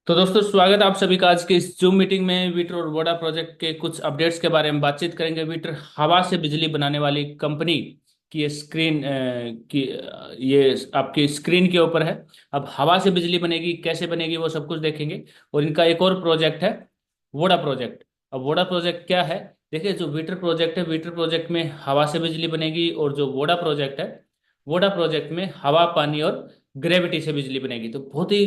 तो दोस्तों स्वागत है आप सभी का आज के इस जूम मीटिंग में। वीटर और वोडा प्रोजेक्ट के कुछ अपडेट्स के बारे में बातचीत करेंगे। वीटर हवा से बिजली बनाने वाली कंपनी की ये स्क्रीन ये आपकी स्क्रीन के ऊपर है। अब हवा से बिजली बनेगी, कैसे बनेगी, वो सब कुछ देखेंगे। और इनका एक और प्रोजेक्ट है, वोडा प्रोजेक्ट। अब वोडा प्रोजेक्ट क्या है? देखिए, जो वीटर प्रोजेक्ट है, वीटर प्रोजेक्ट में हवा से बिजली बनेगी। और जो वोडा प्रोजेक्ट है, वोडा प्रोजेक्ट में हवा, पानी और ग्रेविटी से बिजली बनेगी। तो बहुत ही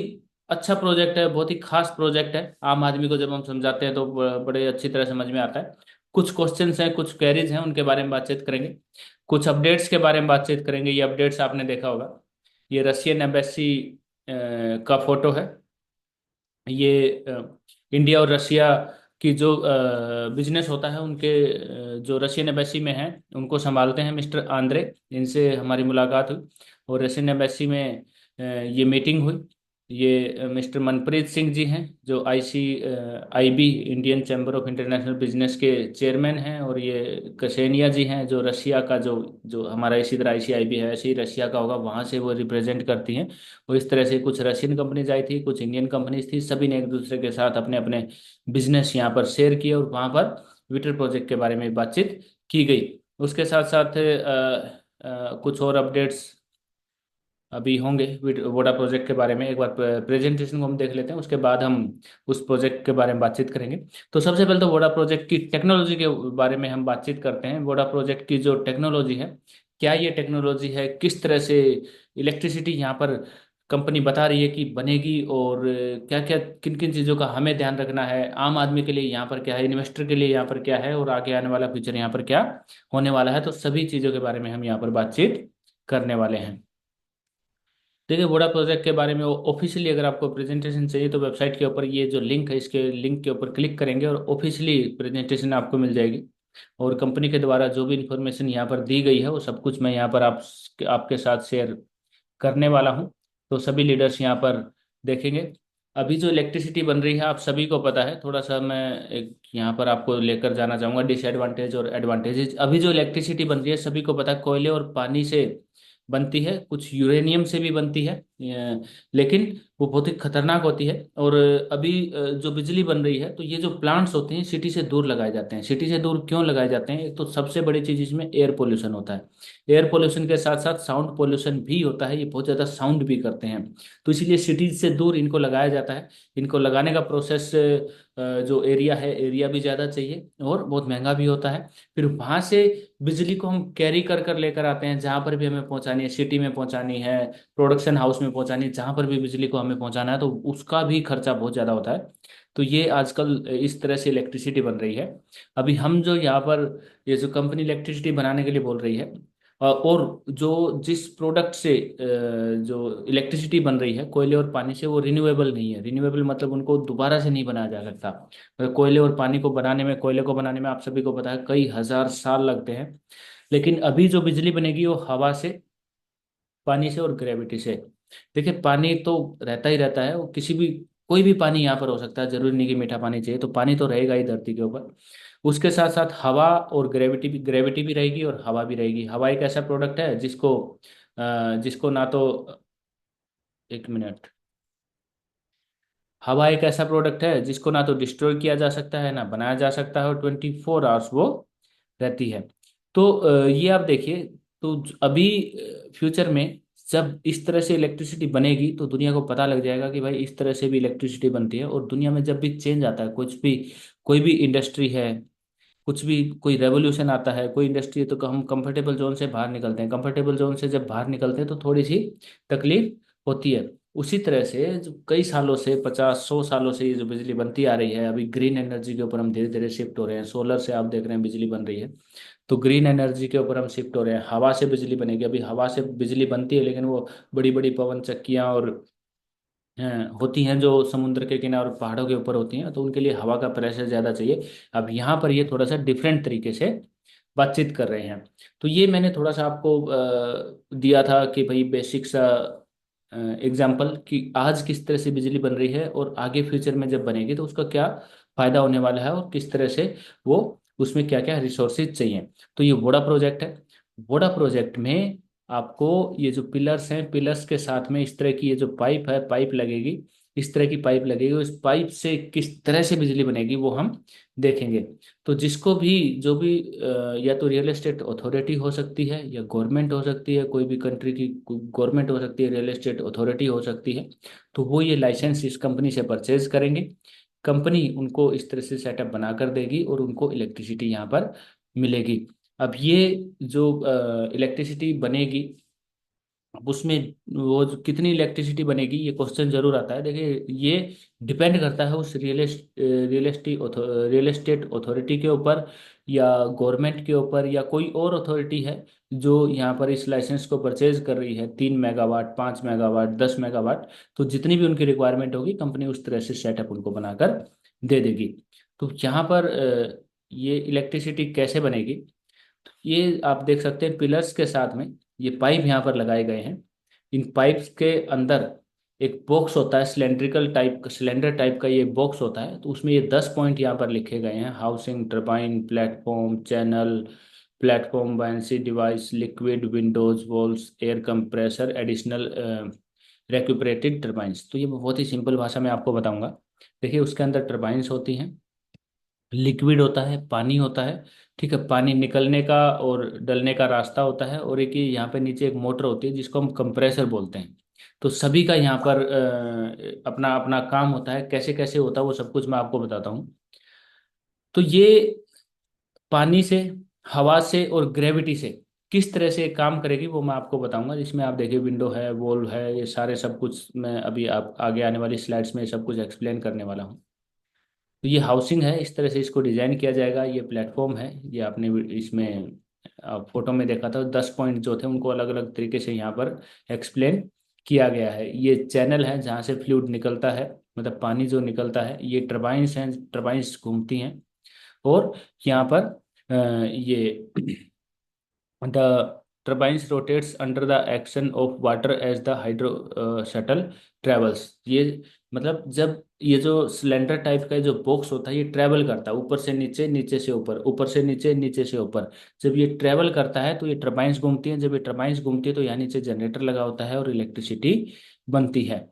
अच्छा प्रोजेक्ट है, बहुत ही खास प्रोजेक्ट है। आम आदमी को जब हम समझाते हैं तो बड़े अच्छी तरह समझ में आता है। कुछ क्वेश्चंस हैं, कुछ क्वेरीज हैं, उनके बारे में बातचीत करेंगे। कुछ अपडेट्स के बारे में बातचीत करेंगे। ये अपडेट्स आपने देखा होगा, ये रशियन एम्बेसी का फोटो है। ये इंडिया और रशिया की जो बिजनेस होता है, उनके जो रशियन एम्बेसी में हैं उनको संभालते हैं मिस्टर आंद्रे। इनसे हमारी मुलाकात हुई और रशियन एम्बेसी में ये मीटिंग हुई। ये मिस्टर मनप्रीत सिंह जी हैं, जो IB Indian chamber of international business के चेयरमैन हैं। और ये कसेनिया जी हैं, जो रशिया का जो जो हमारा इसी तरह आईसीआईबी है, ऐसे ही रशिया का होगा, वहाँ से वो रिप्रेजेंट करती हैं। और इस तरह से कुछ रशियन कंपनीज आई थी, कुछ इंडियन कंपनीज थी। सभी ने एक दूसरे के साथ अपने अपने बिजनेस यहाँ पर शेयर किए और वहाँ पर विटर प्रोजेक्ट के बारे में बातचीत की गई। उसके साथ साथ कुछ और अपडेट्स अभी होंगे वोडा प्रोजेक्ट के बारे में। एक बार प्रेजेंटेशन को हम देख लेते हैं, उसके बाद हम उस प्रोजेक्ट के बारे में बातचीत करेंगे। तो सबसे पहले तो वोडा प्रोजेक्ट की टेक्नोलॉजी के बारे में हम बातचीत करते हैं। वोडा प्रोजेक्ट की जो टेक्नोलॉजी है, क्या ये टेक्नोलॉजी है, किस तरह से इलेक्ट्रिसिटी यहाँ पर कंपनी बता रही है कि बनेगी, और क्या क्या किन किन चीज़ों का हमें ध्यान रखना है, आम आदमी के लिए यहाँ पर क्या है, इन्वेस्टर के लिए यहाँ पर क्या है, और आगे आने वाला फ्यूचर यहाँ पर क्या होने वाला है। तो सभी चीज़ों के बारे में हम यहाँ पर बातचीत करने वाले हैं। देखिए, वोडा प्रोजेक्ट के बारे में ऑफिशियली अगर आपको प्रेजेंटेशन चाहिए तो वेबसाइट के ऊपर ये जो लिंक है, इसके लिंक के ऊपर क्लिक करेंगे और ऑफिशियली प्रेजेंटेशन आपको मिल जाएगी। और कंपनी के द्वारा जो भी इंफॉर्मेशन यहाँ पर दी गई है वो सब कुछ मैं यहाँ पर आपके साथ शेयर करने वाला हूँ। तो सभी लीडर्स यहाँ पर देखेंगे। अभी जो इलेक्ट्रिसिटी बन रही है, आप सभी को पता है। थोड़ा सा मैं एक यहाँ पर आपको लेकर जाना चाहूँगा डिसएडवांटेज और एडवांटेजेस। अभी जो इलेक्ट्रिसिटी बन रही है, सभी को पता है, कोयले और पानी से बनती है, कुछ यूरेनियम से भी बनती है। लेकिन वो बहुत ही खतरनाक होती है। और अभी जो बिजली बन रही है, तो ये जो प्लांट्स होते हैं सिटी से दूर लगाए जाते हैं। सिटी से दूर क्यों लगाए जाते हैं? एक तो सबसे बड़ी चीज इसमें एयर पोल्यूशन होता है। एयर पोल्यूशन के साथ साथ साउंड पोल्यूशन भी होता है, ये बहुत ज़्यादा साउंड भी करते हैं। तो इसीलिए सिटीज से दूर इनको लगाया जाता है। इनको लगाने का प्रोसेस, जो एरिया है, एरिया भी ज़्यादा चाहिए और बहुत महंगा भी होता है। फिर वहाँ से बिजली को हम कैरी कर कर लेकर आते हैं, जहाँ पर भी हमें पहुँचानी है, सिटी में पहुँचानी है, प्रोडक्शन हाउस में पहुँचानी है, जहाँ पर भी बिजली को हमें पहुँचाना है, तो उसका भी खर्चा बहुत ज़्यादा होता है। तो ये आजकल इस तरह से इलेक्ट्रिसिटी बन रही है। अभी हम जो यहाँ पर, ये जो कंपनी इलेक्ट्रिसिटी बनाने के लिए बोल रही है, और जो जिस प्रोडक्ट से जो इलेक्ट्रिसिटी बन रही है कोयले और पानी से, वो रिन्यूएबल नहीं है। रिन्यूएबल मतलब उनको दोबारा से नहीं बनाया जा सकता। कोयले और पानी को बनाने में, कोयले को बनाने में आप सभी को पता है कई हजार साल लगते हैं। लेकिन अभी जो बिजली बनेगी वो हवा से, पानी से और ग्रेविटी से। देखिए, पानी तो रहता ही रहता है, वो किसी भी, कोई भी पानी यहाँ पर हो सकता है, जरूरी नहीं कि मीठा पानी चाहिए। तो पानी तो रहेगा ही धरती के ऊपर। उसके साथ साथ हवा और ग्रेविटी भी रहेगी और हवा भी रहेगी। हवा एक ऐसा प्रोडक्ट है जिसको ना तो, एक मिनट, हवा एक ऐसा प्रोडक्ट है जिसको ना तो डिस्ट्रॉय किया जा सकता है, ना बनाया जा सकता है, और 24 आवर्स वो रहती है। तो ये आप देखिए। तो अभी फ्यूचर में जब इस तरह से इलेक्ट्रिसिटी बनेगी तो दुनिया को पता लग जाएगा कि भाई इस तरह से भी इलेक्ट्रिसिटी बनती है। और दुनिया में जब भी चेंज आता है, कुछ भी, कोई भी इंडस्ट्री है, कुछ भी, कोई रेवोल्यूशन आता है, कोई इंडस्ट्री है, तो हम कंफर्टेबल जोन से बाहर निकलते हैं। कंफर्टेबल जोन से जब बाहर निकलते हैं तो थोड़ी सी तकलीफ होती है। उसी तरह से जो कई सालों से, 50-100 सालों से ये जो बिजली बनती आ रही है, अभी ग्रीन एनर्जी के ऊपर हम धीरे धीरे शिफ्ट हो रहे हैं। सोलर से आप देख रहे हैं बिजली बन रही है, तो ग्रीन एनर्जी के ऊपर हम शिफ्ट हो रहे हैं। हवा से बिजली बनेगी। अभी हवा से बिजली बनती है, लेकिन वो बड़ी बड़ी पवन चक्कियाँ और होती हैं जो समुद्र के किनारे और पहाड़ों के ऊपर होती हैं, तो उनके लिए हवा का प्रेशर ज़्यादा चाहिए। अब यहाँ पर ये थोड़ा सा डिफरेंट तरीके से बातचीत कर रहे हैं। तो ये मैंने थोड़ा सा आपको दिया था कि भाई बेसिक सा एग्जाम्पल, कि आज किस तरह से बिजली बन रही है और आगे फ्यूचर में जब बनेगी तो उसका क्या फायदा होने वाला है, और किस तरह से वो, उसमें क्या क्या रिसोर्सेज चाहिए। तो ये वोडा प्रोजेक्ट है। वोडा प्रोजेक्ट में आपको ये जो पिलर्स हैं, पिलर्स के साथ में इस तरह की ये जो पाइप है, पाइप लगेगी। इस तरह की पाइप लगेगी, उस पाइप से किस तरह से बिजली बनेगी वो हम देखेंगे। तो जिसको भी, जो भी या तो रियल एस्टेट अथॉरिटी हो सकती है, या गवर्नमेंट हो सकती है, कोई भी कंट्री की गवर्नमेंट हो सकती है, रियल एस्टेट अथॉरिटी हो सकती है, तो वो ये लाइसेंस इस कंपनी से परचेज करेंगे। कंपनी उनको इस तरह से सेटअप बना कर देगी और उनको इलेक्ट्रिसिटी यहाँ पर मिलेगी। अब ये जो इलेक्ट्रिसिटी बनेगी, अब उसमें वो जो कितनी इलेक्ट्रिसिटी बनेगी ये क्वेश्चन जरूर आता है। देखिए, ये डिपेंड करता है उस रियल एस्टेट अथॉरिटी के ऊपर, या गवर्नमेंट के ऊपर, या कोई और अथॉरिटी है जो यहाँ पर इस लाइसेंस को परचेज कर रही है, 3 मेगावाट, 5 मेगावाट, 10 मेगावाट। तो जितनी भी उनकी रिक्वायरमेंट होगी, कंपनी उस तरह से सेटअप उनको बनाकर दे देगी। तो यहाँ पर ये इलेक्ट्रिसिटी कैसे बनेगी, ये आप देख सकते हैं पिलर्स के साथ में ये पाइप यहाँ पर लगाए गए हैं। इन पाइप्स के अंदर एक बॉक्स होता है, सिलेंडर टाइप का ये बॉक्स होता है। तो उसमें ये 10 पॉइंट यहाँ पर लिखे गए हैं: housing, turbine, platform, channel, platform, buoyancy device, liquid, windows, walls, air compressor, additional recuperated turbines. तो ये बहुत ही सिंपल भाषा में आपको बताऊंगा। देखिए, उसके अंदर टरबाइंस होती हैं, लिक्विड होता है, पानी होता है, ठीक है, पानी निकलने का और डलने का रास्ता होता है, और एक ये यहाँ पे नीचे एक मोटर होती है जिसको हम कंप्रेसर बोलते हैं। तो सभी का यहाँ पर अपना अपना काम होता है। कैसे कैसे होता है वो सब कुछ मैं आपको बताता हूँ। तो ये पानी से, हवा से और ग्रेविटी से किस तरह से काम करेगी वो मैं आपको बताऊंगा। जिसमें आप देखिए विंडो है, वॉल है, ये सारे सब कुछ मैं अभी आप आगे आने वाली स्लाइड्स में ये सब कुछ एक्सप्लेन करने वाला हूँ। तो ये हाउसिंग है, इस तरह से इसको डिजाइन किया जाएगा। ये प्लेटफॉर्म है, ये आपने इसमें फोटो में देखा था, 10 पॉइंट जो थे उनको अलग अलग तरीके से यहाँ पर एक्सप्लेन किया गया है। ये चैनल है जहाँ से फ्लूइड निकलता है, मतलब पानी जो निकलता है। ये टर्बाइंस हैं, टर्बाइंस घूमती हैं। और यहाँ पर ये the turbines rotates under the action of water as the hydro shuttle travels। ये मतलब जब ये जो सिलेंडर टाइप का जो बॉक्स होता है ये ट्रेवल करता है ऊपर से नीचे, नीचे से ऊपर, ऊपर से नीचे, नीचे से ऊपर। जब ये ट्रेवल करता है तो ये टर्बाइंस घूमती हैं। जब ये टर्बाइंस घूमती है तो यहाँ नीचे जनरेटर लगा होता है और इलेक्ट्रिसिटी बनती है।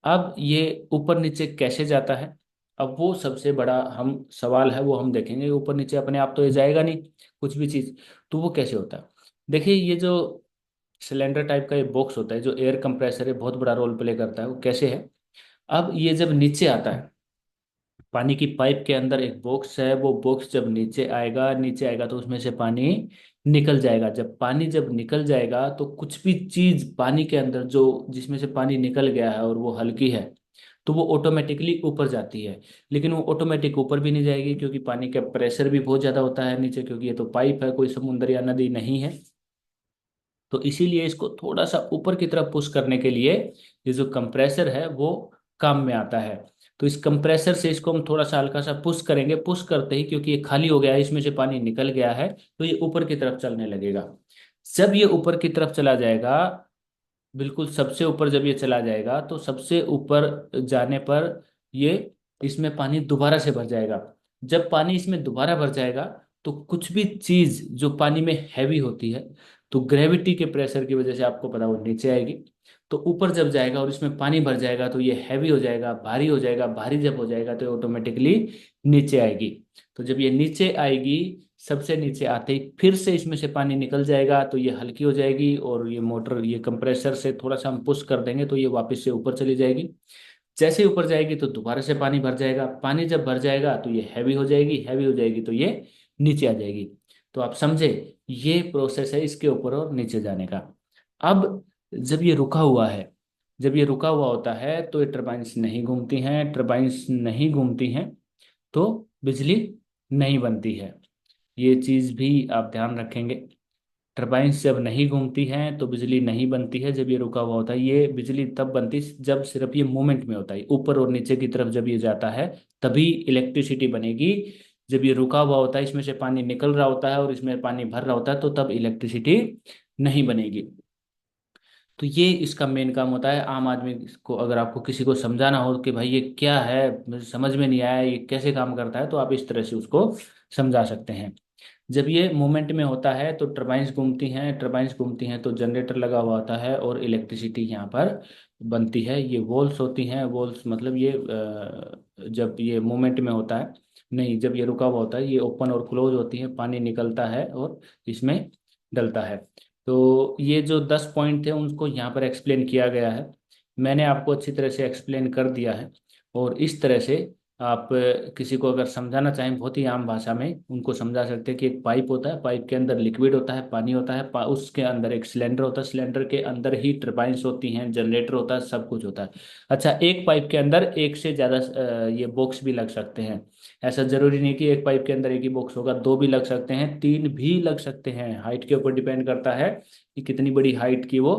अब ये ऊपर नीचे कैसे जाता है, अब वो सबसे बड़ा हम सवाल है, वो हम देखेंगे। ऊपर नीचे अपने आप तो ये जाएगा नहीं कुछ भी चीज, तो वो कैसे होता है। देखिए, ये जो सिलेंडर टाइप का ये बॉक्स होता है जो एयर कंप्रेसर है, बहुत बड़ा रोल प्ले करता है। वो कैसे है, अब ये जब नीचे आता है, पानी की पाइप के अंदर एक बॉक्स है, वो बॉक्स जब नीचे आएगा, नीचे आएगा तो उसमें से पानी निकल जाएगा। जब निकल जाएगा तो कुछ भी चीज पानी के अंदर जो, जिसमें से पानी निकल गया है और वो हल्की है, तो वो ऑटोमेटिकली ऊपर जाती है। लेकिन वो ऑटोमेटिक ऊपर भी नहीं जाएगी, क्योंकि पानी का प्रेशर भी बहुत ज्यादा होता है नीचे, क्योंकि ये तो पाइप है, कोई समुंदर या नदी नहीं है। तो इसीलिए इसको थोड़ा सा ऊपर की तरफ पुश करने के लिए ये जो कंप्रेसर है वो काम में आता है। तो इस कंप्रेसर से इसको हम थोड़ा सा हल्का सा पुश करेंगे। पुश करते ही, क्योंकि ये खाली हो गया है, इसमें से पानी निकल गया है, तो ये ऊपर की तरफ चलने लगेगा। जब ये ऊपर की तरफ चला जाएगा, बिल्कुल सबसे ऊपर जब ये चला जाएगा, तो सबसे ऊपर जाने पर ये, इसमें पानी दोबारा से भर जाएगा। जब पानी इसमें दोबारा भर जाएगा, तो कुछ भी चीज जो पानी में हैवी होती है, तो ग्रेविटी के प्रेशर की वजह से आपको पता वो नीचे आएगी। तो ऊपर जब जाएगा और इसमें पानी भर जाएगा, तो ये हैवी हो जाएगा, भारी हो जाएगा। भारी जब हो जाएगा तो ऑटोमेटिकली नीचे आएगी। तो जब ये नीचे आएगी, सबसे नीचे आते ही फिर से इसमें से पानी निकल जाएगा, तो ये हल्की हो जाएगी, और ये मोटर, ये कंप्रेसर से थोड़ा सा हम पुश कर देंगे तो ये वापस से ऊपर चली जाएगी। जैसे ही ऊपर जाएगी तो दोबारा से पानी भर जाएगा। पानी जब भर जाएगा तो ये हैवी हो जाएगी, हैवी हो जाएगी तो ये नीचे आ जाएगी। तो आप समझे, ये प्रोसेस है इसके ऊपर और नीचे जाने का। अब जब ये रुका हुआ है, जब ये रुका हुआ होता है तो ये टर्बाइंस नहीं घूमती हैं। टर्बाइंस नहीं घूमती हैं तो बिजली नहीं बनती है। ये चीज भी आप ध्यान रखेंगे। टर्बाइंस जब नहीं घूमती हैं तो बिजली नहीं बनती है। जब ये रुका हुआ होता है, ये बिजली तब बनती जब सिर्फ ये मूवमेंट में होता है, ऊपर और नीचे की तरफ जब ये जाता है तभी इलेक्ट्रिसिटी बनेगी। जब ये रुका हुआ होता है, इसमें से पानी निकल रहा होता है और इसमें पानी भर रहा होता है, तो तब इलेक्ट्रिसिटी नहीं बनेगी। तो ये इसका मेन काम होता है। आम आदमी को, अगर आपको किसी को समझाना हो कि भाई ये क्या है, मुझे समझ में नहीं आया, ये कैसे काम करता है, तो आप इस तरह से उसको समझा सकते हैं। जब ये मूवमेंट में होता है तो टर्बाइंस घूमती हैं तो जनरेटर लगा हुआ होता है और इलेक्ट्रिसिटी यहाँ पर बनती है। ये वॉल्स होती हैं, वॉल्स मतलब ये जब ये मूवमेंट में होता है, नहीं जब ये रुका हुआ होता है ये ओपन और क्लोज होती है, पानी निकलता है और इसमें डलता है। तो ये जो 10 पॉइंट थे उनको यहाँ पर एक्सप्लेन किया गया है। मैंने आपको अच्छी तरह से एक्सप्लेन कर दिया है। और इस तरह से आप किसी को अगर समझाना चाहें बहुत ही आम भाषा में उनको समझा सकते हैं कि एक पाइप होता है, पाइप के अंदर लिक्विड होता है, पानी होता है, उसके अंदर एक सिलेंडर होता है, सिलेंडर के अंदर ही टर्बाइंस होती हैं, जनरेटर होता है, सब कुछ होता है। अच्छा, एक पाइप के अंदर एक से ज़्यादा ये बॉक्स भी लग सकते हैं। ऐसा जरूरी नहीं कि एक पाइप के अंदर एक ही बॉक्स होगा, दो भी लग सकते हैं, तीन भी लग सकते हैं। हाइट के ऊपर डिपेंड करता है कि कितनी बड़ी हाइट की वो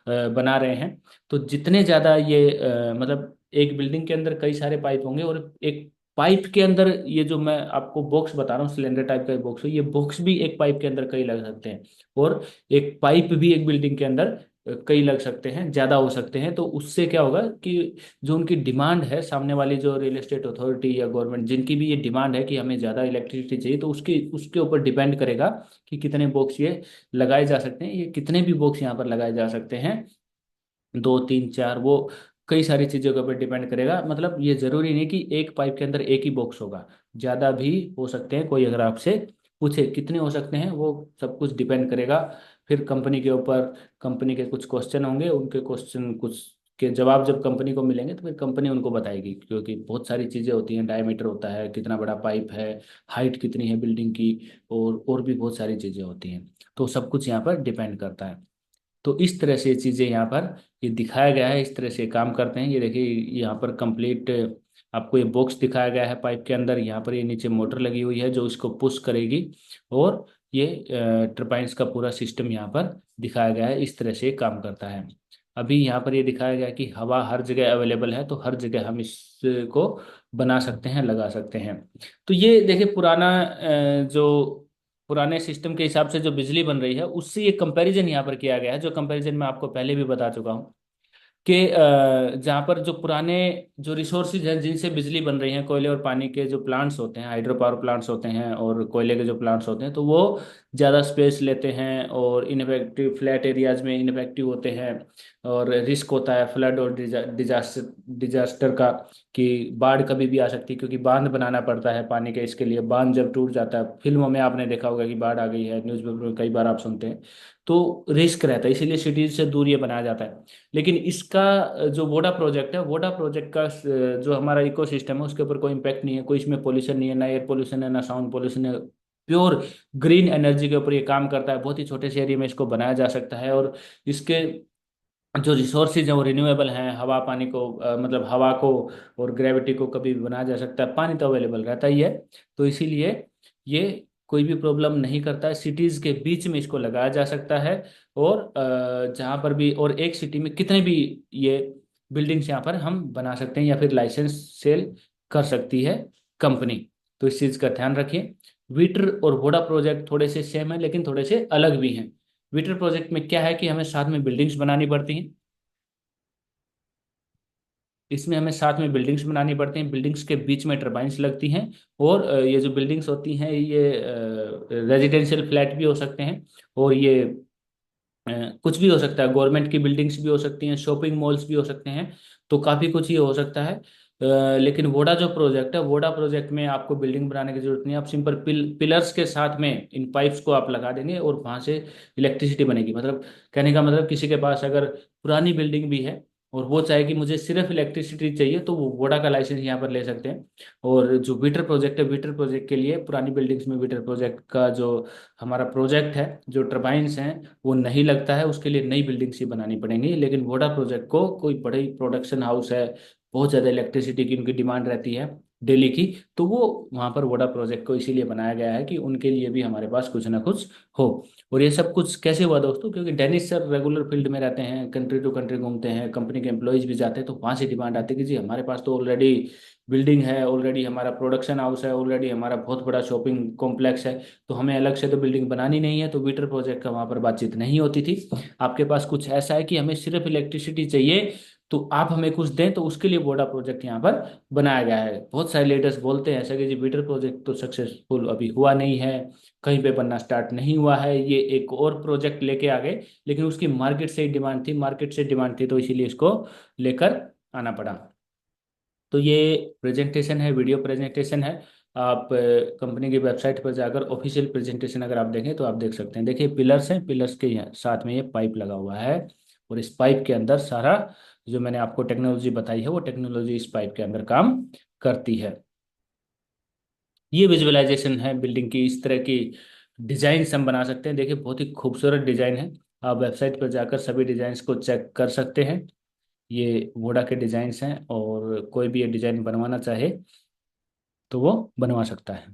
बना रहे हैं। तो जितने ज़्यादा ये मतलब एक बिल्डिंग के अंदर कई सारे पाइप होंगे और एक पाइप के अंदर ये जो मैं आपको बॉक्स बता रहा हूँ सिलेंडर टाइप का बॉक्स है, ये बॉक्स भी एक पाइप के अंदर कई लग सकते हैं। और एक पाइप भी एक बिल्डिंग के अंदर कई लग सकते हैं, ज्यादा हो सकते हैं। तो उससे क्या होगा कि जो उनकी डिमांड है, सामने वाली जो रियल एस्टेट अथॉरिटी या गवर्नमेंट जिनकी भी ये डिमांड है कि हमें ज्यादा इलेक्ट्रिसिटी चाहिए, तो उसके उसके ऊपर डिपेंड करेगा कि कितने बॉक्स ये लगाए जा सकते हैं। ये कितने भी बॉक्स यहाँ पर लगाए जा सकते हैं, दो तीन चार, वो कई सारी चीज़ों के ऊपर डिपेंड करेगा। मतलब ये जरूरी नहीं कि एक पाइप के अंदर एक ही बॉक्स होगा, ज़्यादा भी हो सकते हैं। कोई अगर आपसे पूछे कितने हो सकते हैं, वो सब कुछ डिपेंड करेगा फिर कंपनी के ऊपर। कंपनी के कुछ क्वेश्चन होंगे, उनके क्वेश्चन कुछ के जवाब जब कंपनी को मिलेंगे तो फिर कंपनी उनको बताएगी, क्योंकि बहुत सारी चीज़ें होती हैं, डायमीटर होता है, कितना बड़ा पाइप है, हाइट कितनी है बिल्डिंग की, और भी बहुत सारी चीज़ें होती हैं। तो सब कुछ यहाँ पर डिपेंड करता है। तो इस तरह से चीज़ें यहाँ पर ये दिखाया गया है, इस तरह से काम करते हैं। ये देखिए यहाँ पर कंप्लीट आपको ये बॉक्स दिखाया गया है पाइप के अंदर। यहाँ पर ये नीचे मोटर लगी हुई है जो इसको पुश करेगी, और ये टर्बाइंस का पूरा सिस्टम यहाँ पर दिखाया गया है। इस तरह से ये काम करता है। अभी यहाँ पर ये दिखाया गया है कि हवा हर जगह अवेलेबल है, तो हर जगह हम इसको बना सकते हैं, लगा सकते हैं। तो ये देखिए पुराना जो पुराने सिस्टम के हिसाब से जो बिजली बन रही है उससे ये कंपैरिजन यहाँ पर किया गया है, जो कंपैरिजन मैं आपको पहले भी बता चुका हूँ कि जहाँ पर जो पुराने जो रिसोर्सेज हैं जिनसे बिजली बन रही है, कोयले और पानी के जो प्लांट्स होते हैं, हाइड्रो पावर प्लांट्स होते हैं और कोयले के जो प्लांट्स होते हैं, तो वो ज़्यादा स्पेस लेते हैं और इनफेक्टिव फ्लैट एरियाज में इनफेक्टिव होते हैं। और रिस्क होता है फ्लड और डिजास्टर डिजास्टर का, कि बाढ़ कभी भी आ सकती है, क्योंकि बांध बनाना पड़ता है पानी के। इसके लिए बांध जब टूट जाता है, फिल्मों में आपने देखा होगा कि बाढ़ आ गई है, न्यूज़पेपर में कई बार आप सुनते हैं, तो रिस्क रहता है, इसीलिए सिटीज से दूर ये बनाया जाता है। लेकिन इसका जो वोडा प्रोजेक्ट है, वोडा प्रोजेक्ट का जो हमारा इकोसिस्टम है उसके ऊपर कोई इम्पैक्ट नहीं है, कोई इसमें पोल्यूशन नहीं है, ना एयर पोल्यूशन है ना साउंड पोल्यूशन है। प्योर ग्रीन एनर्जी के ऊपर ये काम करता है। बहुत ही छोटे से एरिया में इसको बनाया जा सकता है। और इसके जो रिसोर्सेज हैं वो रिन्यूएबल हैं। हवा पानी को मतलब हवा को और ग्रेविटी को कभी भी बनाया जा सकता है, पानी तो अवेलेबल रहता ही है। तो इसीलिए ये कोई भी प्रॉब्लम नहीं करता है, सिटीज़ के बीच में इसको लगाया जा सकता है। और जहाँ पर भी, और एक सिटी में कितने भी ये बिल्डिंग्स यहाँ पर हम बना सकते हैं, या फिर लाइसेंस सेल कर सकती है कंपनी। तो इस चीज़ का ध्यान रखिए। वीटर और वोडा प्रोजेक्ट थोड़े से सेम है लेकिन थोड़े से अलग भी हैं। वीटर प्रोजेक्ट में क्या है कि हमें साथ में बिल्डिंग्स बनानी पड़ती हैं, इसमें हमें साथ में बिल्डिंग्स बनानी पड़ती हैं, बिल्डिंग्स के बीच में टर्बाइंस लगती हैं। और ये जो बिल्डिंग्स होती हैं ये रेजिडेंशियल फ्लैट भी हो सकते हैं, और ये अ, कुछ भी हो सकता है, गवर्नमेंट की बिल्डिंग्स भी हो सकती हैं, शॉपिंग मॉल्स भी हो सकते हैं। तो काफ़ी कुछ ये हो सकता है। लेकिन वोडा जो प्रोजेक्ट है, वोडा प्रोजेक्ट में आपको बिल्डिंग बनाने की जरूरत नहीं है। आप सिंपल पिलर्स के साथ में इन पाइप्स को आप लगा देंगे और वहां से इलेक्ट्रिसिटी बनेगी। मतलब कहने का मतलब, किसी के पास अगर पुरानी बिल्डिंग भी है और वो चाहे कि मुझे सिर्फ इलेक्ट्रिसिटी चाहिए, तो वो वोडा का लाइसेंस यहाँ पर ले सकते हैं। और जो वीटर प्रोजेक्ट है, वीटर प्रोजेक्ट के लिए पुरानी बिल्डिंग्स में वीटर प्रोजेक्ट का जो हमारा प्रोजेक्ट है, जो टर्बाइंस हैं वो नहीं लगता है, उसके लिए नई बिल्डिंग्स ही बनानी पड़ेंगी। लेकिन वोडा प्रोजेक्ट को कोई बड़ी प्रोडक्शन हाउस है, बहुत ज़्यादा इलेक्ट्रिसिटी की उनकी डिमांड रहती है डेली की, तो वो वहाँ पर वोडा प्रोजेक्ट को इसीलिए बनाया गया है कि उनके लिए भी हमारे पास कुछ ना कुछ हो। और ये सब कुछ कैसे हुआ दोस्तों, क्योंकि डेनिस सर रेगुलर फील्ड में रहते हैं, कंट्री टू कंट्री घूमते हैं, कंपनी के एम्प्लॉयज भी जाते हैं, तो वहाँ से डिमांड आती है कि जी हमारे पास तो ऑलरेडी बिल्डिंग है, ऑलरेडी हमारा प्रोडक्शन हाउस है, ऑलरेडी हमारा बहुत बड़ा शॉपिंग कॉम्प्लेक्स है, तो हमें अलग से तो बिल्डिंग बनानी नहीं है। तो वीटर प्रोजेक्ट का वहाँ पर बातचीत नहीं होती थी। आपके पास कुछ ऐसा है कि हमें सिर्फ इलेक्ट्रिसिटी चाहिए, तो आप हमें कुछ दें, तो उसके लिए वोडा प्रोजेक्ट यहाँ पर बनाया गया है। बहुत सारे लीडर्स बोलते हैं ऐसा कि जी विटर प्रोजेक्ट तो सक्सेसफुल अभी हुआ नहीं है, कहीं पे बनना स्टार्ट नहीं हुआ है, ये एक और प्रोजेक्ट लेके आ गए, लेकिन उसकी मार्केट से डिमांड थी, मार्केट से डिमांड थी, तो इसीलिए इसको लेकर आना पड़ा। तो ये प्रेजेंटेशन है, वीडियो प्रेजेंटेशन है। आप कंपनी की वेबसाइट पर जाकर ऑफिशियल प्रेजेंटेशन अगर आप देखें तो आप देख सकते हैं। देखिए पिलर्स हैं, पिलर्स के साथ में ये पाइप लगा हुआ है, और इस पाइप के अंदर सारा जो मैंने आपको टेक्नोलॉजी बताई है वो टेक्नोलॉजी इस पाइप के अंदर काम करती है। ये विजुअलाइजेशन है बिल्डिंग की, इस तरह की डिजाइन हम बना सकते हैं। देखिए बहुत ही खूबसूरत डिजाइन है, आप वेबसाइट पर जाकर सभी डिजाइंस को चेक कर सकते हैं। ये वोडा के डिजाइन्स हैं, और कोई भी ये डिजाइन बनवाना चाहे तो वो बनवा सकता है।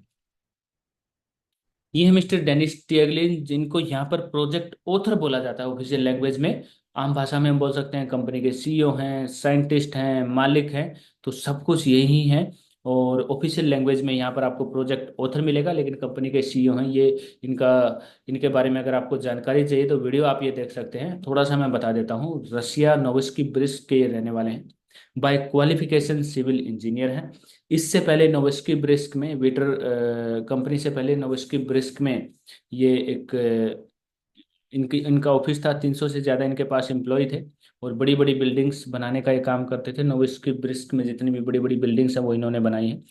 ये है मिस्टर डेनिस टिएगलिन, जिनको यहाँ पर प्रोजेक्ट ऑथर बोला जाता है ऑफिशियल लैंग्वेज में। आम भाषा में हम बोल सकते हैं कंपनी के सीईओ हैं, साइंटिस्ट हैं, मालिक हैं, तो सब कुछ यही हैं। और ऑफिशियल लैंग्वेज में यहाँ पर आपको प्रोजेक्ट ऑथर मिलेगा, लेकिन कंपनी के सीईओ हैं ये। इनका इनके बारे में अगर आपको जानकारी चाहिए तो वीडियो आप ये देख सकते हैं। थोड़ा सा मैं बता देता हूँ। रशिया नोवस्की ब्रिस्क के ये रहने वाले हैं। बाय क्वालिफिकेशन सिविल इंजीनियर हैं। इससे पहले नोवस्की ब्रिस्क में विटर कंपनी से पहले नोवस्की ब्रिस्क में ये एक इनकी इनका ऑफिस था। 300 से ज़्यादा इनके पास एम्प्लॉय थे, और बड़ी बड़ी बिल्डिंग्स बनाने का ये काम करते थे। नोवस्की ब्रिस्क में जितनी भी बड़ी बड़ी बिल्डिंग्स हैं वो इन्होंने बनाई हैं।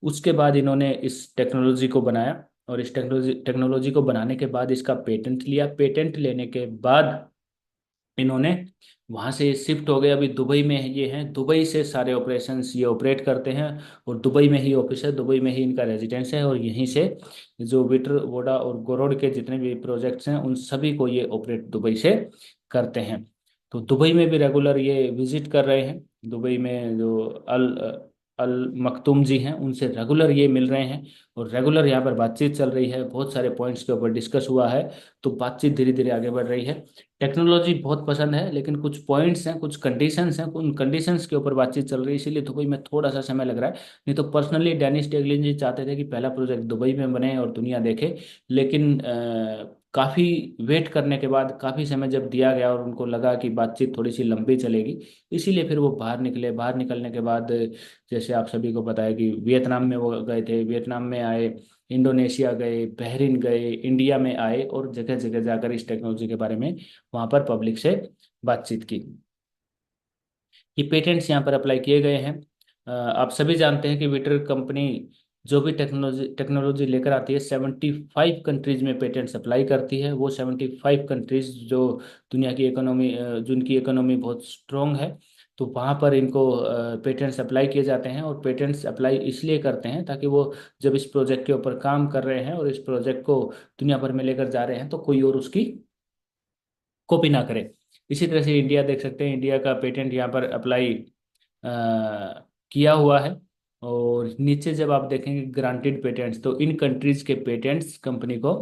उसके बाद इन्होंने इस टेक्नोलॉजी को बनाया, और इस टेक्नोलॉजी को बनाने के बाद इसका पेटेंट लिया। पेटेंट लेने के बाद इन्होंने वहां से शिफ्ट हो गए, अभी दुबई में ये हैं। दुबई से सारे ऑपरेशंस ये ऑपरेट करते हैं, और दुबई में ही ऑफिस है, दुबई में ही इनका रेजिडेंस है, और यहीं से जो विटर वोडा और गोरोड के जितने भी प्रोजेक्ट्स हैं उन सभी को ये ऑपरेट दुबई से करते हैं। तो दुबई में भी रेगुलर ये विजिट कर रहे हैं। दुबई में जो अल अल मखतूम जी हैं उनसे रेगुलर ये मिल रहे हैं, और रेगुलर यहाँ पर बातचीत चल रही है। बहुत सारे पॉइंट्स के ऊपर डिस्कस हुआ है, तो बातचीत धीरे धीरे आगे बढ़ रही है। टेक्नोलॉजी बहुत पसंद है, लेकिन कुछ पॉइंट्स हैं, कुछ कंडीशंस हैं, उन कंडीशंस के ऊपर बातचीत चल रही है, इसीलिए दुबई में थोड़ा सा समय लग रहा है। नहीं तो पर्सनली डेनिस टेगलिन जी चाहते थे कि पहला प्रोजेक्ट दुबई में बने और दुनिया देखे, लेकिन काफ़ी वेट करने के बाद, काफ़ी समय जब दिया गया और उनको लगा कि बातचीत थोड़ी सी लंबी चलेगी, इसीलिए फिर वो बाहर निकले। बाहर निकलने के बाद जैसे आप सभी को पता है कि वियतनाम में वो गए थे, वियतनाम में आए, इंडोनेशिया गए, बहरीन गए, इंडिया में आए, और जगह जगह जाकर इस टेक्नोलॉजी के बारे में वहाँ पर पब्लिक से बातचीत की। ये पेटेंट्स यहाँ पर अप्लाई किए गए हैं। आप सभी जानते हैं कि विटर कंपनी जो भी टेक्नोलॉजी लेकर आती है 75 कंट्रीज में पेटेंट्स अप्लाई करती है। वो 75 कंट्रीज जो दुनिया की इकोनॉमी, जिनकी इकोनॉमी बहुत स्ट्रोंग है, तो वहाँ पर इनको पेटेंट्स अप्लाई किए जाते हैं। और पेटेंट्स अप्लाई इसलिए करते हैं ताकि वो जब इस प्रोजेक्ट के ऊपर काम कर रहे हैं और इस प्रोजेक्ट को दुनिया भर में लेकर जा रहे हैं, तो कोई और उसकी कॉपी ना करे। इसी तरह से इंडिया देख सकते हैं, इंडिया का पेटेंट यहाँ पर अप्लाई किया हुआ है। और नीचे जब आप देखेंगे ग्रांटेड पेटेंट्स, तो इन कंट्रीज के पेटेंट्स कंपनी को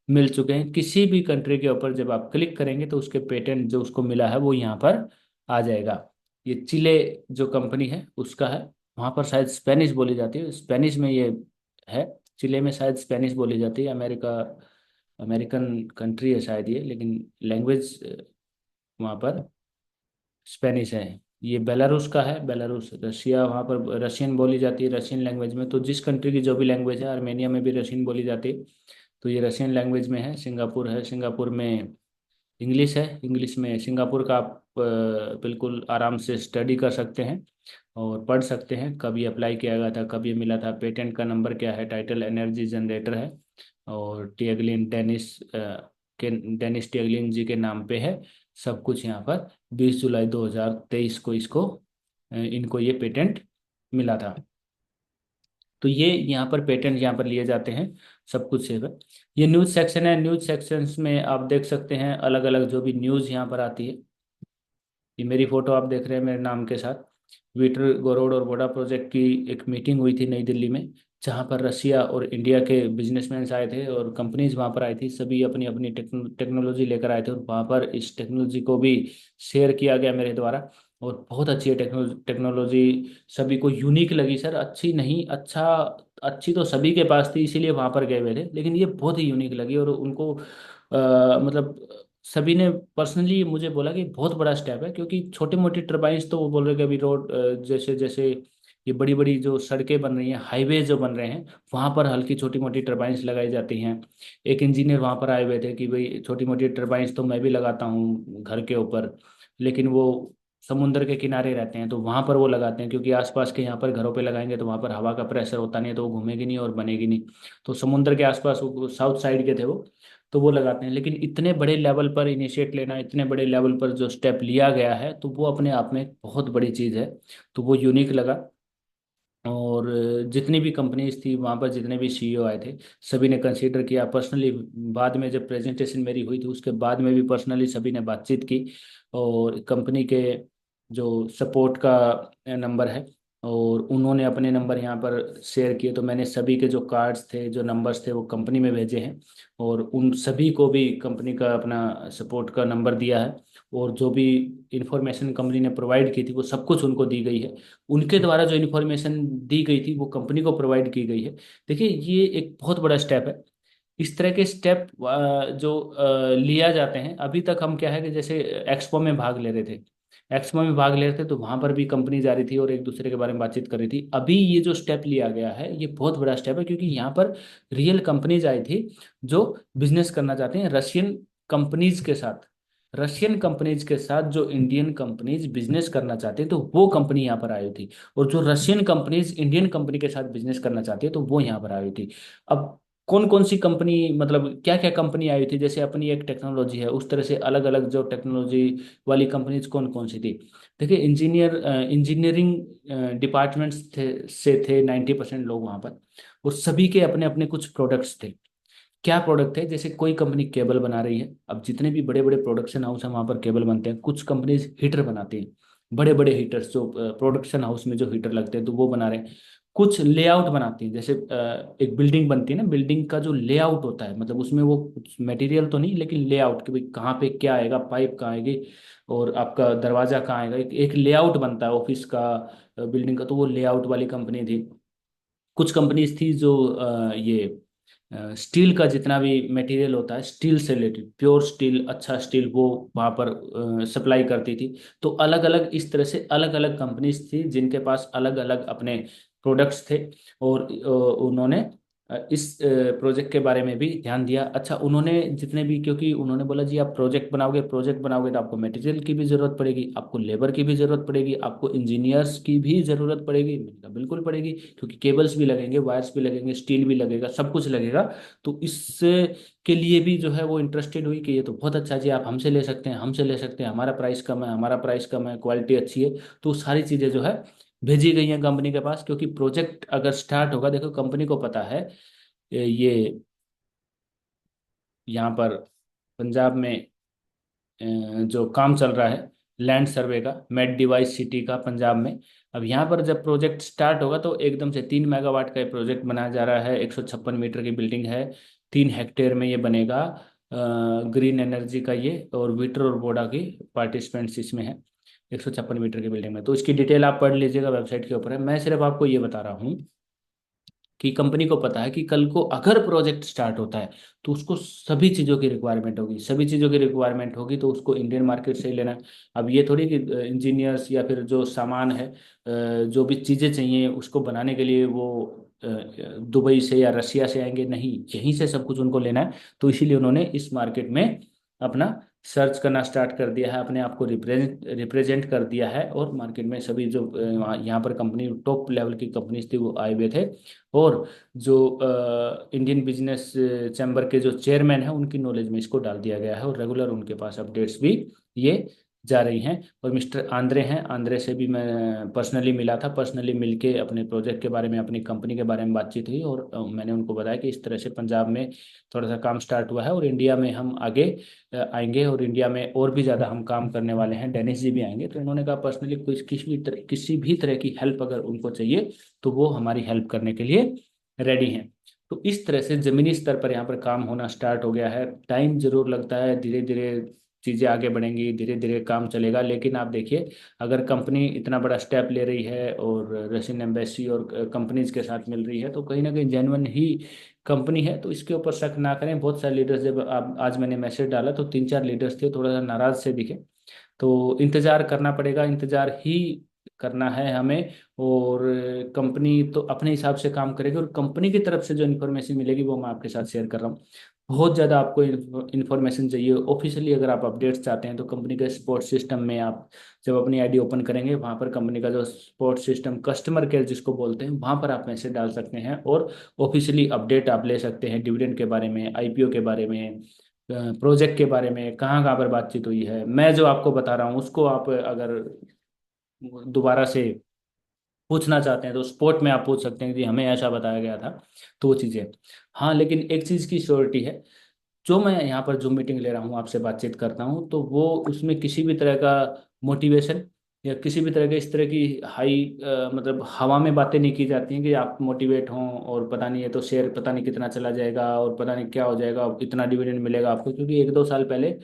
मिल चुके हैं। किसी भी कंट्री के ऊपर जब आप क्लिक करेंगे तो उसके पेटेंट जो उसको मिला है वो यहाँ पर आ जाएगा। ये चिले जो कंपनी है उसका है। वहाँ पर शायद स्पेनिश बोली जाती है, स्पेनिश में ये है। चिले में शायद स्पेनिश बोली जाती है। अमेरिकन कंट्री है शायद ये, लेकिन लैंग्वेज वहाँ पर स्पेनिश है। ये बेलारूस का है, बेलारूस। रशिया, वहाँ पर रशियन बोली जाती है, रशियन लैंग्वेज में। तो जिस कंट्री की जो भी लैंग्वेज है, आर्मेनिया में भी रशियन बोली जाती है, तो ये रशियन लैंग्वेज में है। सिंगापुर है, सिंगापुर में इंग्लिश है, इंग्लिश में सिंगापुर का आप बिल्कुल आराम से स्टडी कर सकते हैं और पढ़ सकते हैं कब ये अप्लाई किया गया था, कब ये मिला था, पेटेंट का नंबर क्या है, टाइटल एनर्जी जनरेटर है, और टिएगलिन डेनिस टिएगलिन जी के नाम पे है। सब कुछ यहाँ पर 20 जुलाई 2023 को इनको ये पेटेंट मिला था। तो ये यहाँ पर पेटेंट यहाँ पर लिए जाते हैं, सब कुछ सेव है। ये न्यूज़ सेक्शन है। न्यूज़ सेक्शंस में आप देख सकते हैं अलग अलग जो भी न्यूज़ यहाँ पर आती है। ये मेरी फोटो आप देख रहे हैं मेरे नाम के साथ। विटर गोरोड और वोडा प्रोजेक्ट की एक मीटिंग हुई थी नई दिल्ली में, जहाँ पर रशिया और इंडिया के बिजनेसमैन आए थे और कंपनीज वहाँ पर आई थी। सभी अपनी अपनी टेक्नोलॉजी लेकर आए थे, और वहाँ पर इस टेक्नोलॉजी को भी शेयर किया गया मेरे द्वारा। और बहुत अच्छी है टेक्नोलॉजी, सभी को यूनिक लगी सर। अच्छी नहीं, अच्छी तो सभी के पास थी, इसीलिए वहाँ पर गए हुए थे, लेकिन ये बहुत ही यूनिक लगी। और उनको मतलब सभी ने पर्सनली मुझे बोला कि बहुत बड़ा स्टेप है, क्योंकि छोटे मोटे टर्बाइंस तो वो बोल रहे कि अभी रोड जैसे जैसे ये बड़ी बड़ी जो सड़कें बन रही हैं, हाईवे जो बन रहे हैं, वहां पर हल्की छोटी मोटी टर्बाइंस लगाई जाती हैं। एक इंजीनियर वहां पर आए हुए थे कि भाई छोटी मोटी टर्बाइंस तो मैं भी लगाता हूँ घर के ऊपर, लेकिन वो समुद्र के किनारे रहते हैं तो वहां पर वो लगाते हैं, क्योंकि आसपास के यहाँ पर घरों पे लगाएंगे तो वहां पर हवा का प्रेशर होता नहीं है, तो वो घूमेगी नहीं और बनेगी नहीं। तो समुद्र के आसपास, वो साउथ साइड के थे वो, तो वो लगाते हैं। लेकिन इतने बड़े लेवल पर इनिशिएट लेना, इतने बड़े लेवल पर जो स्टेप लिया गया है, तो वो अपने आप में एक बहुत बड़ी चीज़ है। तो वो यूनिक लगा। और जितनी भी कंपनीज थी वहाँ पर, जितने भी सीईओ आए थे, सभी ने कंसीडर किया पर्सनली। बाद में जब प्रेजेंटेशन मेरी हुई थी उसके बाद में भी पर्सनली सभी ने बातचीत की। और कंपनी के जो सपोर्ट का नंबर है, और उन्होंने अपने नंबर यहाँ पर शेयर किए, तो मैंने सभी के जो कार्ड्स थे, जो नंबर्स थे, वो कंपनी में भेजे हैं। और उन सभी को भी कंपनी का अपना सपोर्ट का नंबर दिया है। और जो भी इंफॉर्मेशन कंपनी ने प्रोवाइड की थी वो सब कुछ उनको दी गई है। उनके द्वारा जो इन्फॉर्मेशन दी गई थी वो कंपनी को प्रोवाइड की गई है। देखिए, ये एक बहुत बड़ा स्टेप है। इस तरह के स्टेप जो लिया जाते हैं, अभी तक हम क्या है कि जैसे एक्सपो में भाग ले रहे थे, एक्सपो में भाग ले रहे थे तो वहां पर भी कंपनी जा रही थी और एक दूसरे के बारे में बातचीत कर रही थी। अभी ये जो स्टेप लिया गया है ये बहुत बड़ा स्टेप है, क्योंकि यहाँ पर रियल कंपनीज आई थी जो बिजनेस करना चाहते हैं रशियन कंपनीज के साथ। रशियन कंपनीज के साथ जो इंडियन कंपनीज बिजनेस करना चाहते हैं, तो वो कंपनी यहाँ पर आई थी। और जो रशियन कंपनीज इंडियन कंपनी के साथ बिजनेस करना चाहती है, तो वो यहाँ पर आई थी। अब कौन कौन सी कंपनी, मतलब क्या क्या कंपनी आई थी, जैसे अपनी एक टेक्नोलॉजी है उस तरह से अलग अलग जो टेक्नोलॉजी वाली कंपनीज कौन कौन सी थी। देखिए, इंजीनियरिंग डिपार्टमेंट्स थे 90% लोग वहाँ पर। और सभी के अपने अपने कुछ प्रोडक्ट्स थे। क्या प्रोडक्ट है, जैसे कोई कंपनी केबल बना रही है, अब जितने भी बड़े बड़े प्रोडक्शन हाउस हैं वहाँ पर केबल बनते हैं। कुछ कंपनीज हीटर बनाती हैं, बड़े बड़े हीटर्स जो प्रोडक्शन हाउस में जो हीटर लगते हैं, तो वो बना रहे हैं। कुछ लेआउट बनाती हैं, जैसे एक बिल्डिंग बनती है ना, बिल्डिंग का जो लेआउट होता है, मतलब उसमें वो कुछ मटेरियल तो नहीं, लेकिन लेआउट कि भाई कहाँ पे क्या आएगा, पाइप कहाँ आएगी और आपका दरवाजा कहाँ आएगा, एक लेआउट बनता है ऑफिस का, बिल्डिंग का, तो वो लेआउट वाली कंपनी थी। कुछ कंपनीज थी जो ये स्टील का जितना भी मटेरियल होता है, स्टील से रिलेटेड, प्योर स्टील, अच्छा स्टील, वो वहाँ पर सप्लाई करती थी। तो अलग अलग इस तरह से अलग अलग कंपनीज थी जिनके पास अलग अलग अपने प्रोडक्ट्स थे। और उन्होंने इस प्रोजेक्ट के बारे में भी ध्यान दिया। अच्छा, उन्होंने जितने भी, क्योंकि उन्होंने बोला जी आप प्रोजेक्ट बनाओगे तो आपको मटेरियल की भी ज़रूरत पड़ेगी, आपको लेबर की भी ज़रूरत पड़ेगी, आपको इंजीनियर्स की भी ज़रूरत पड़ेगी। मैंने कहा, बिल्कुल पड़ेगी, क्योंकि केबल्स भी लगेंगे, वायर्स भी लगेंगे, स्टील भी लगेगा, सब कुछ लगेगा। तो इस के लिए भी जो है वो इंटरेस्टेड हुई कि ये तो बहुत अच्छा जी, आप हमसे ले सकते हैं, हमसे ले सकते हैं, हमारा प्राइस कम है, हमारा प्राइस कम है, क्वालिटी अच्छी है। तो सारी चीज़ें जो है भेजी गई हैं कंपनी के पास, क्योंकि प्रोजेक्ट अगर स्टार्ट होगा, देखो कंपनी को पता है ये यहाँ पर पंजाब में जो काम चल रहा है लैंड सर्वे का, मेड डिवाइस सिटी का, पंजाब में। अब यहाँ पर जब प्रोजेक्ट स्टार्ट होगा तो एकदम से 3 मेगावाट का ये प्रोजेक्ट बनाया जा रहा है, 156 मीटर की बिल्डिंग है, 3 हेक्टेयर में ये बनेगा। ग्रीन एनर्जी का ये, और विटर और वोडा की पार्टिसिपेंट्स इसमें है। 156 मीटर की बिल्डिंग में, तो इसकी डिटेल आप पढ़ लीजिएगा, वेबसाइट के ऊपर है। मैं सिर्फ आपको ये बता रहा हूँ कि कंपनी को पता है कि कल को अगर प्रोजेक्ट स्टार्ट होता है तो उसको सभी चीज़ों की रिक्वायरमेंट होगी, सभी चीज़ों की रिक्वायरमेट होगी, तो उसको इंडियन मार्केट से ही लेना है। अब ये थोड़ी कि इंजीनियर्स या फिर जो सामान है, जो भी चीज़ें चाहिए उसको बनाने के लिए वो दुबई से या रशिया से आएंगे, नहीं, यहीं से सब कुछ उनको लेना है। तो इसीलिए उन्होंने इस मार्केट में अपना सर्च करना स्टार्ट कर दिया है, अपने आप को रिप्रेजेंट रिप्रेजेंट कर दिया है। और मार्केट में सभी जो यहाँ पर कंपनी टॉप लेवल की कंपनीज थी वो आए हुए थे। और जो इंडियन बिजनेस चैम्बर के जो चेयरमैन हैं उनकी नॉलेज में इसको डाल दिया गया है, और रेगुलर उनके पास अपडेट्स भी ये जा रही हैं। और मिस्टर आंद्रे हैं, आंद्रे से भी मैं पर्सनली मिला था, पर्सनली मिलके अपने प्रोजेक्ट के बारे में, अपनी कंपनी के बारे में बातचीत हुई। और मैंने उनको बताया कि इस तरह से पंजाब में थोड़ा सा काम स्टार्ट हुआ है, और इंडिया में हम आगे आएंगे, और इंडिया में और भी ज़्यादा हम काम करने वाले हैं, डेनिस जी भी आएंगे। तो उन्होंने कहा पर्सनली किसी भी तरह की हेल्प अगर उनको चाहिए तो वो हमारी हेल्प करने के लिए रेडी हैं। तो इस तरह से ज़मीनी स्तर पर यहाँ पर काम होना स्टार्ट हो गया है। टाइम जरूर लगता है, धीरे धीरे चीज़ें आगे बढ़ेंगी, धीरे धीरे काम चलेगा। लेकिन आप देखिए, अगर कंपनी इतना बड़ा स्टेप ले रही है और रशियन एम्बेसी और कंपनीज के साथ मिल रही है, तो कहीं ना कहीं जेन्युइन ही कंपनी है। तो इसके ऊपर शक ना करें। बहुत सारे लीडर्स, जब आप आज मैंने मैसेज डाला तो 3-4 लीडर्स थे थोड़ा सा नाराज से दिखे। तो इंतजार करना पड़ेगा, इंतजार ही करना है हमें। और कंपनी तो अपने हिसाब से काम करेगी, और कंपनी की तरफ से जो इन्फॉर्मेशन मिलेगी वो मैं आपके साथ शेयर कर रहा हूँ। बहुत ज़्यादा आपको इन्फॉर्मेशन चाहिए ऑफिशियली, अगर आप अपडेट्स चाहते हैं तो कंपनी के सपोर्ट सिस्टम में आप जब अपनी आईडी ओपन करेंगे, वहाँ पर कंपनी का जो सपोर्ट सिस्टम, कस्टमर केयर जिसको बोलते हैं, वहाँ पर आप मैसेज डाल सकते हैं और ऑफिशियली अपडेट आप ले सकते हैं डिविडेंड के बारे में, आईपीओ के बारे में, प्रोजेक्ट के बारे में, कहाँ कहाँ पर बातचीत हुई है। मैं जो आपको बता रहा हूँ उसको आप अगर दोबारा से पूछना चाहते हैं तो स्पोर्ट में आप पूछ सकते हैं कि हमें ऐसा बताया गया था। तो वो चीज़ें, हाँ, लेकिन एक चीज़ की श्योरिटी है, जो मैं यहाँ पर जूम मीटिंग ले रहा हूँ, आपसे बातचीत करता हूँ, तो वो उसमें किसी भी तरह का मोटिवेशन या किसी भी तरह के इस तरह की हाई मतलब हवा में बातें नहीं की जाती हैं कि आप मोटिवेट हों और पता नहीं है तो शेयर पता नहीं कितना चला जाएगा और पता नहीं क्या हो जाएगा, इतना डिविडेंड मिलेगा आपको। क्योंकि 1-2 साल पहले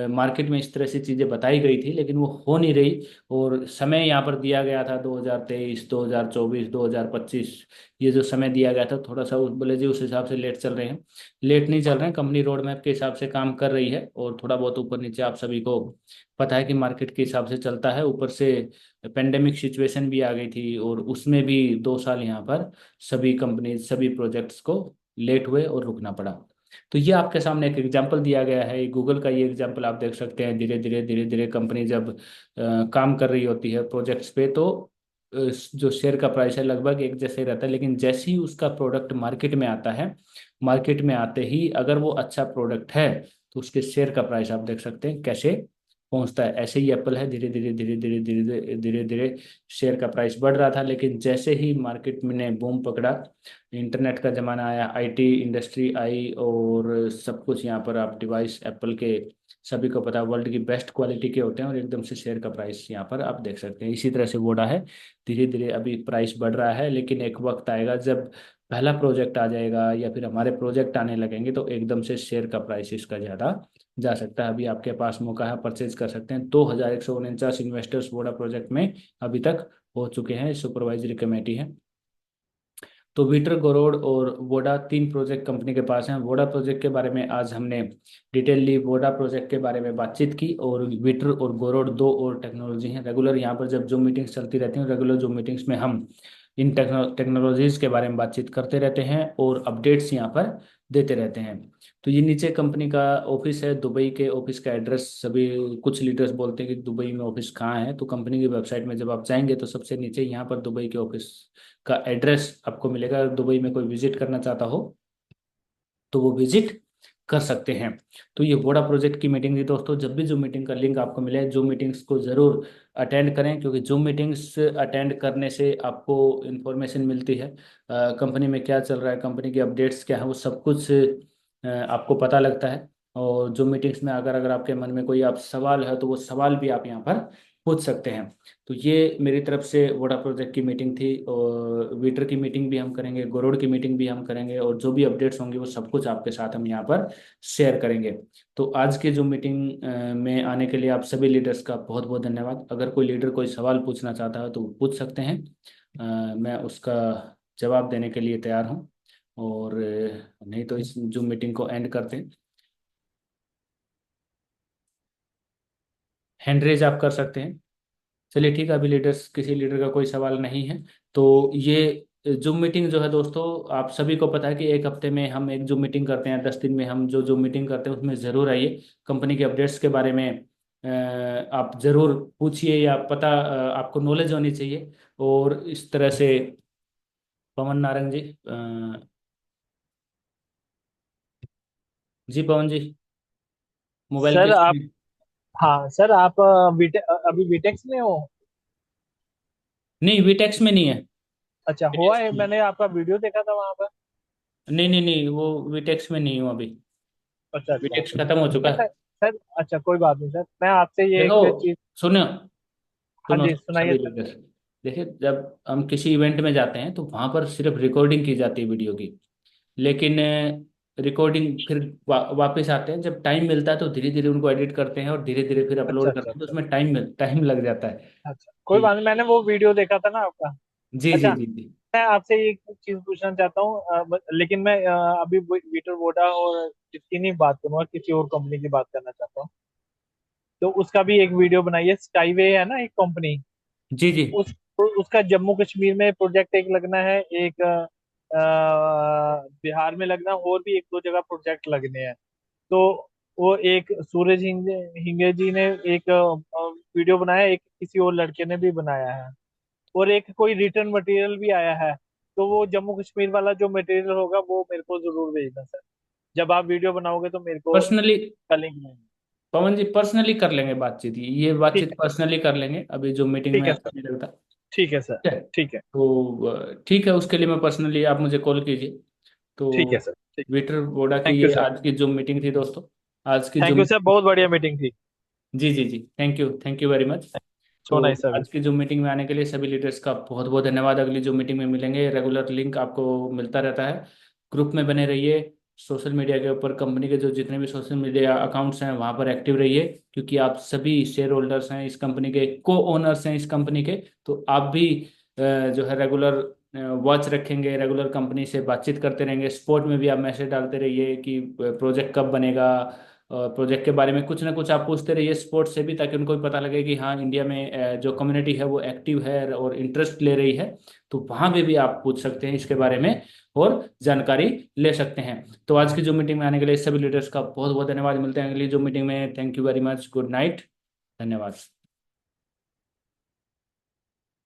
मार्केट में इस तरह से चीज़ें बताई गई थी, लेकिन वो हो नहीं रही। और समय यहाँ पर दिया गया था 2023, 2024, 2025, ये जो समय दिया गया था, थोड़ा सा बोले जी उस हिसाब से लेट चल रहे हैं। लेट नहीं चल रहे हैं, कंपनी रोड मैप के हिसाब से काम कर रही है। और थोड़ा बहुत ऊपर नीचे आप सभी को पता है कि मार्केट के हिसाब से चलता है। ऊपर से पेंडेमिक सिचुएशन भी आ गई थी, और उसमें भी 2 साल यहाँ पर सभी कंपनी सभी प्रोजेक्ट्स को लेट हुए और रुकना पड़ा। तो ये आपके सामने एक एग्जांपल दिया गया है, गूगल का ये एग्जांपल आप देख सकते हैं। धीरे धीरे कंपनी जब काम कर रही होती है प्रोजेक्ट्स पे, तो जो शेयर का प्राइस है लगभग एक जैसे ही रहता है। लेकिन जैसे ही उसका प्रोडक्ट मार्केट में आता है, मार्केट में आते ही अगर वो अच्छा प्रोडक्ट है, तो उसके शेयर का प्राइस आप देख सकते हैं कैसे पहुंचता है। ऐसे ही एप्पल है, धीरे धीरे धीरे धीरे धीरे धीरे धीरे शेयर का प्राइस बढ़ रहा था। लेकिन जैसे ही मार्केट में ने बूम पकड़ा, इंटरनेट का जमाना आया, आईटी इंडस्ट्री आई, और सब कुछ यहाँ पर आप डिवाइस एप्पल के सभी को पता है वर्ल्ड की बेस्ट क्वालिटी के होते हैं, और एकदम से शेयर का प्राइस यहाँ पर आप देख सकते हैं। इसी तरह से वोडा है, धीरे धीरे अभी प्राइस बढ़ रहा है। लेकिन एक वक्त आएगा जब पहला प्रोजेक्ट आ जाएगा या फिर हमारे प्रोजेक्ट आने लगेंगे, तो एकदम से शेयर का प्राइस इसका ज़्यादा जा सकता है। अभी आपके पास मौका है, परचेज कर सकते हैं। 2149 इन्वेस्टर्स वोडा प्रोजेक्ट में अभी तक हो चुके हैं, सुपरवाइजरी कमेटी है। तो वीटर, गोरोड और वोडा, 3 प्रोजेक्ट कंपनी के पास हैं। वोडा प्रोजेक्ट के बारे में आज हमने डिटेलली वोडा प्रोजेक्ट के बारे में बातचीत की। और वीटर और गोरोड दो और टेक्नोलॉजी हैं। रेगुलर यहाँ पर जब जूम मीटिंग्स चलती रहती हैं, रेगुलर जूम मीटिंग्स में हम इन टेक्नोलॉजीज के बारे में बातचीत करते रहते हैं और अपडेट्स यहाँ पर देते रहते हैं। तो ये नीचे कंपनी का ऑफिस है, दुबई के ऑफिस का एड्रेस सभी, कुछ लीडर्स बोलते हैं कि दुबई में ऑफिस कहाँ है, तो कंपनी की वेबसाइट में जब आप जाएंगे तो सबसे नीचे यहाँ पर दुबई के ऑफिस का एड्रेस आपको मिलेगा। अगर दुबई में कोई विजिट करना चाहता हो तो वो विजिट कर सकते हैं। तो ये वोडा प्रोजेक्ट की मीटिंग थी दोस्तों। जब भी जूम मीटिंग का लिंक आपको मिले, जूम मीटिंग्स को जरूर अटेंड करें, क्योंकि जूम मीटिंग्स अटेंड करने से आपको इन्फॉर्मेशन मिलती है कंपनी में क्या चल रहा है, कंपनी के अपडेट्स क्या है, वो सब कुछ आपको पता लगता है। और जूम मीटिंग्स में अगर अगर आपके मन में कोई आप सवाल है, तो वो सवाल भी आप यहाँ पर पूछ सकते हैं। तो ये मेरी तरफ से वोडा प्रोजेक्ट की मीटिंग थी। और वीटर की मीटिंग भी हम करेंगे, गोरोड की मीटिंग भी हम करेंगे, और जो भी अपडेट्स होंगे वो सब कुछ आपके साथ हम यहाँ पर शेयर करेंगे। तो आज के जो मीटिंग में आने के लिए आप सभी लीडर्स का बहुत बहुत धन्यवाद। अगर कोई लीडर कोई सवाल पूछना चाहता है तो वो पूछ सकते हैं, मैं उसका जवाब देने के लिए तैयार हूँ। और नहीं तो इस जूम मीटिंग को एंड करते हैं। हैंड रेज आप कर सकते हैं। चलिए ठीक है, अभी लीडर्स किसी लीडर का कोई सवाल नहीं है। तो ये जूम मीटिंग जो है दोस्तों, आप सभी को पता है कि एक हफ्ते में हम एक जूम मीटिंग करते हैं, 10 दिन में हम जो जूम मीटिंग करते हैं उसमें ज़रूर आइए। कंपनी के अपडेट्स के बारे में आप ज़रूर पूछिए, या पता आपको नॉलेज होनी चाहिए। और इस तरह से पवन नारंग जी, जी पवन जी, मोबाइल सर की आप। स्क्रीन। हाँ सर, आप अभी बीटेक्स में हो? नहीं, वीटेक्स में नहीं है। अच्छा, हुआ है, मैंने आपका वीडियो देखा था वहां पर। नहीं नहीं नहीं, वो वीटेक्स में नहीं हूँ अभी। अच्छा अच्छा। वीटेक्स खत्म हो चुका अच्छा है। सर, अच्छा कोई बात नहीं सर, मैं आपसे ये देखो, एक चीज। सुनो, हाँ सुनो जी, सुनाइए सभी सर। लीडर, देखिए जब हम किसी इवेंट में जाते हैं तो वहां पर सिर्फ रिकॉर्डिंग की जाती है वीडियो की। लेकिन रिकॉर्डिंग फिर वापस आते हैं, जब टाइम मिलता है तो धीरे धीरे उनको एडिट करते हैं और धीरे धीरे फिर अच्छा अपलोड अच्छा करते हैं, तो अच्छा। उसमें टाइम लग जाता है अच्छा कोई कि। बात नहीं, मैंने वो वीडियो देखा था ना आपका। जी जी अच्छा, जी जी। मैं आपसे एक चीज पूछना चाहता हूँ, लेकिन मैं अभी वीटर वोडा और इसकी नहीं बात करूंगा, किसी और कंपनी की बात करना चाहता हूँ। तो उसका भी एक वीडियो बनाइए, स्काईवे है ना एक कंपनी, जी जी। उस उसका जम्मू कश्मीर में प्रोजेक्ट एक लगना है, एक बिहार में लगना, और भी एक दो जगह प्रोजेक्ट लगने हैं। तो वो एक सूरज हिंगे जी ने एक वीडियो बनाया, एक किसी और लड़के ने भी बनाया है, और एक कोई रिटर्न मटेरियल भी आया है। तो वो जम्मू कश्मीर वाला जो मटेरियल होगा वो मेरे को जरूर भेजना सर। जब आप वीडियो बनाओगे तो मेरे को पर्सनली, का लिंक भेजना। पवन जी पर्सनली कर लेंगे बातचीत, ये ठीक बातचीत है सर। पर्सनली कर लेंगे, अभी जो मीटिंग ठीक में है अच्छा सर। नहीं लगता। ठीक है सर। ठीक है, ठीक है। तो ठीक है, उसके लिए मैं पर्सनली, आप मुझे कॉल कीजिए। ठीक है तो सर। ठीक। विटर वोडा की थैंक यू ये सर। आज की जो मीटिंग थी दोस्तों, आज की जो, थैंक यू सर, बहुत बढ़िया मीटिंग थी। जी जी जी, थैंक यू वेरी मच। सो तो नाइस सर्विस। आज की जो मीटिंग में आने के लिए सभी लीडर्स का बहुत बहुत धन्यवाद। अगली जो मीटिंग में मिलेंगे, रेगुलर लिंक आपको मिलता रहता है, ग्रुप में बने रहिए, सोशल मीडिया के ऊपर कंपनी के जो जितने भी सोशल मीडिया अकाउंट्स हैं वहाँ पर एक्टिव रहिए, क्योंकि आप सभी शेयर होल्डर्स हैं इस कंपनी के, को ओनर्स हैं इस कंपनी के। तो आप भी जो है रेगुलर वॉच रखेंगे, रेगुलर कंपनी से बातचीत करते रहेंगे, स्पोर्ट में भी आप मैसेज डालते रहिए कि प्रोजेक्ट कब बनेगा, प्रोजेक्ट के बारे में कुछ ना कुछ आप पूछते रहिए स्पोर्ट्स से भी, ताकि उनको भी पता लगे कि हाँ इंडिया में जो कम्युनिटी है वो एक्टिव है और इंटरेस्ट ले रही है। तो वहाँ पे भी आप पूछ सकते हैं इसके बारे में और जानकारी ले सकते हैं। तो आज की जो मीटिंग में आने के लिए सभी लीडर्स का बहुत बहुत धन्यवाद। मिलते हैं अगली जो मीटिंग में। Thank you very much, good night, धन्यवाद।